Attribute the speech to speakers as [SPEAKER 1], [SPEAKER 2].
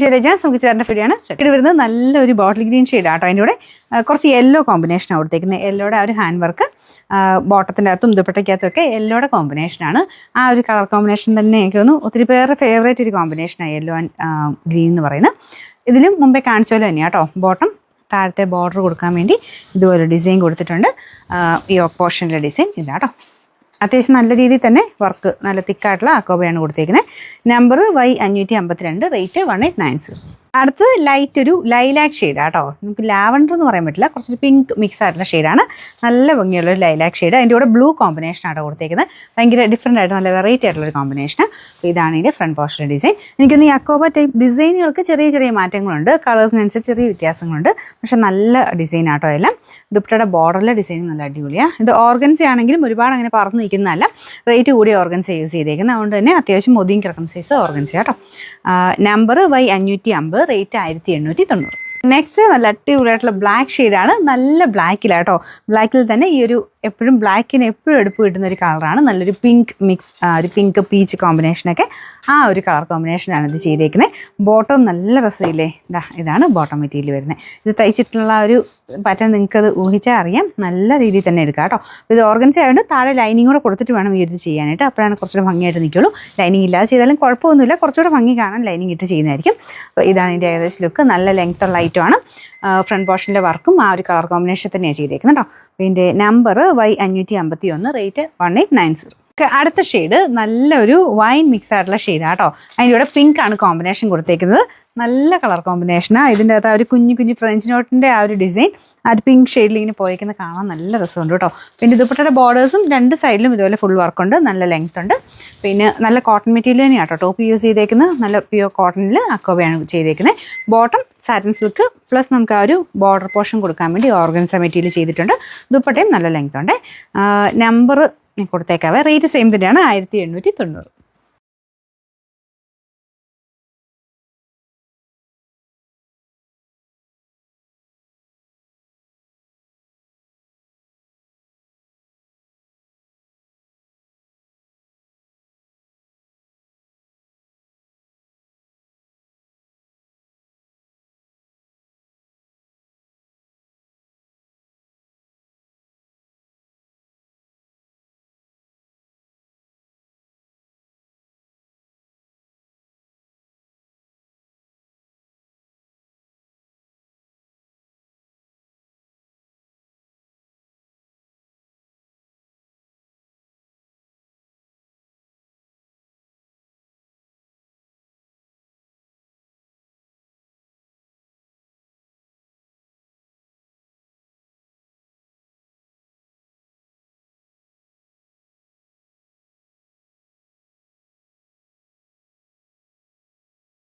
[SPEAKER 1] ജലജാസ് നമുക്ക് ചേർന്ന ഫിഡിയാണ് സ്റ്റാർട്ട് വരുന്നത് നല്ലൊരു ബോട്ടിൽ ഗ്രീൻ ഷെയ്ഡ് ആട്ടോ. അതിൻ്റെ കൂടെ കുറച്ച് യെല്ലോ കോമ്പിനേഷനാണ് കൊടുത്തേക്കുന്നത്. യെല്ലോയുടെ ആ ഒരു ഹാൻഡ് വർക്ക് ബോട്ടത്തിൻ്റെ അകത്തും ദുപ്പട്ടയ്ക്കകത്തും ഒക്കെ യെല്ലോയുടെ കോമ്പിനേഷനാണ്. ആ ഒരു കളർ കോമ്പിനേഷൻ തന്നെ എനിക്ക് തോന്നുന്നു ഒത്തിരി പേരുടെ ഫേവറേറ്റ് ഒരു കോമ്പിനേഷനാണ് യെല്ലോ ആൻഡ് ഗ്രീൻ എന്ന് പറയുന്നത്. ഇതിലും മുമ്പേ കാണിച്ച പോലെ തന്നെയാണ് കേട്ടോ. ബോട്ടം താഴത്തെ ബോർഡർ കൊടുക്കാൻ വേണ്ടി ഇതുപോലെ ഡിസൈൻ കൊടുത്തിട്ടുണ്ട്. ഈ പോർഷനിലെ ഡിസൈൻ ഇതാട്ടോ. അത്യാവശ്യം നല്ല രീതിയിൽ തന്നെ വർക്ക് നല്ല തിക്കായിട്ടുള്ള അക്കോബയാണ് കൊടുത്തേക്കുന്നത്. Number Y552, rate 1890. അടുത്തത് ലൈറ്റ് ഒരു ലൈലാക്ക് ഷെയ്ഡ് ആട്ടോ. നമുക്ക് ലാവൻഡർ എന്ന് പറയാൻ പറ്റില്ല, കുറച്ചൊരു പിങ്ക് മിക്സ് ആയിട്ടുള്ള ഷെയ്ഡാണ്. നല്ല ഭംഗിയുള്ള ഒരു ലൈലാക്ക് ഷെയ്ഡ്. അതിൻ്റെ കൂടെ ബ്ലൂ കോമ്പിനേഷനാണ് കൊടുത്തേക്കുന്നത്. ഭയങ്കര ഡിഫറെൻ്റ് ആയിട്ട് നല്ല വെറൈറ്റി ആയിട്ടുള്ളൊരു കോമ്പിനേഷൻ. അപ്പോൾ ഇതാണ് ഇതിൻ്റെ ഫ്രണ്ട് പോർഷൻ്റെ ഡിസൈൻ. എനിക്കൊന്ന് ഈ അക്കോബ ടൈപ്പ് ഡിസൈനുകൾക്ക് ചെറിയ ചെറിയ മാറ്റങ്ങളുണ്ട്, കളേഴ്സിനനുസരിച്ച് ചെറിയ വ്യത്യാസങ്ങളുണ്ട്, പക്ഷെ നല്ല ഡിസൈൻ ആട്ടോ എല്ലാം. ദുപ്പട്ടയുടെ ബോർഡറിലെ ഡിസൈൻ നല്ല അടിപൊളിയാണ്. ഇത് ഓർഗൻസ ആണെങ്കിലും ഒരുപാട് അങ്ങനെ പറന്ന് നിൽക്കുന്നതല്ല, റേറ്റ് കൂടിയ ഓർഗൻസ യൂസ് ചെയ്തേക്കുന്നത്. അതുകൊണ്ട് തന്നെ അത്യാവശ്യം ഒതുങ്ങി കിടക്കുന്ന സൈസ് ഓർഗൻസ കേട്ടോ. Number Y550, rate 1890. നെക്സ്റ്റ് നല്ല അടിപൊളിയായിട്ടുള്ള ബ്ലാക്ക് ഷെയ്ഡാണ്. നല്ല ബ്ലാക്കിലാട്ടോ. ബ്ലാക്കിൽ തന്നെ ഈ ഒരു എപ്പോഴും ബ്ലാക്കിന് എപ്പോഴും എടുപ്പ് കിട്ടുന്ന ഒരു കളറാണ്. നല്ലൊരു പിങ്ക് മിക്സ്, ഒരു പിങ്ക് പീച്ച് കോമ്പിനേഷനൊക്കെ ആ ഒരു കളർ കോമ്പിനേഷനാണ് ഇത് ചെയ്തേക്കുന്നത്. ബോട്ടം നല്ല രസമില്ലേ, ഇതാണ് ബോട്ടം മെറ്റീരിയൽ വരുന്നത്. ഇത് തയ്ച്ചിട്ടുള്ള ഒരു പാറ്റേൺ നിങ്ങൾക്കത് ഊഹിച്ചാൽ അറിയാം. നല്ല രീതിയിൽ തന്നെ എടുക്കാം കേട്ടോ. ഇത് ഓർഗൻസ ആയതുകൊണ്ട് താഴെ ലൈനിങ് കൂടെ കൊടുത്തിട്ട് വേണം ഈ ഇത് ചെയ്യാനായിട്ട്. അപ്പോഴാണ് കുറച്ചുകൂടെ ഭംഗിയായിട്ട് നിൽക്കുള്ളൂ. ലൈനിങ് ഇല്ലാതെ ചെയ്താലും കുഴപ്പമൊന്നുമില്ല, കുറച്ചുകൂടെ ഭംഗി കാണാൻ ലൈനിങ് ഇട്ട് ചെയ്യുന്നതായിരിക്കും. അപ്പോൾ ഇതാണ് ഇതിൻ്റെ ഏകദേശം ലുക്ക്. നല്ല ലെങ്ത്തുള്ള ഐറ്റമാണ്. ഫ്രണ്ട് പോർഷനിലെ വർക്കും ആ ഒരു കളർ കോമ്പിനേഷൻ തന്നെയാണ് ചെയ്തേക്കുന്നത് കേട്ടോ. ഇതിൻ്റെ നമ്പർ Y551, റേറ്റ് 1890. അടുത്ത ഷെയ്ഡ് നല്ലൊരു വൈൻ മിക്സ് ആയിട്ടുള്ള ഷെയ്ഡാണ് കേട്ടോ. അതിൻ്റെ കൂടെ പിങ്ക് ആണ് കോമ്പിനേഷൻ കൊടുത്തേക്കുന്നത്. നല്ല കളർ കോമ്പിനേഷനാണ്. ഇതിൻ്റെ അകത്ത് ആ ഒരു കുഞ്ഞു ഫ്രഞ്ച് നോട്ടിൻ്റെ ആ ഒരു ഡിസൈൻ ആ ഒരു പിങ്ക് ഷെയ്ഡിൽ ഇങ്ങനെ പോയിക്കുന്ന കാണാൻ നല്ല രസമുണ്ട് കേട്ടോ. പിന്നെ ദുപ്പട്ടയുടെ ബോർഡേഴ്സും രണ്ട് സൈഡിലും ഇതുപോലെ ഫുൾ വർക്കുണ്ട്, നല്ല ലെങ്ത് ഉണ്ട്. പിന്നെ നല്ല കോട്ടൺ മെറ്റീരിയൽ തന്നെയാണ് കേട്ടോ ടോപ്പ് യൂസ് ചെയ്തേക്കുന്നത്. നല്ല പ്യുവർ കോട്ടണിൽ അക്കോബയാണ് ചെയ്തേക്കുന്നത്. ബോട്ടം സാറ്റിൻ സിൽക്ക് പ്ലസ് നമുക്ക് ആ ഒരു ബോർഡർ പോർഷൻ കൊടുക്കാൻ വേണ്ടി ഓർഗൻസ മെറ്റീരിയൽ ചെയ്തിട്ടുണ്ട്. ദുപ്പട്ടയും നല്ല ലെങ്ത് ഉണ്ട്. നമ്പർ കൊടുത്തേക്കാവേ. റേറ്റ് സെയിം തന്നെയാണ്, 1890.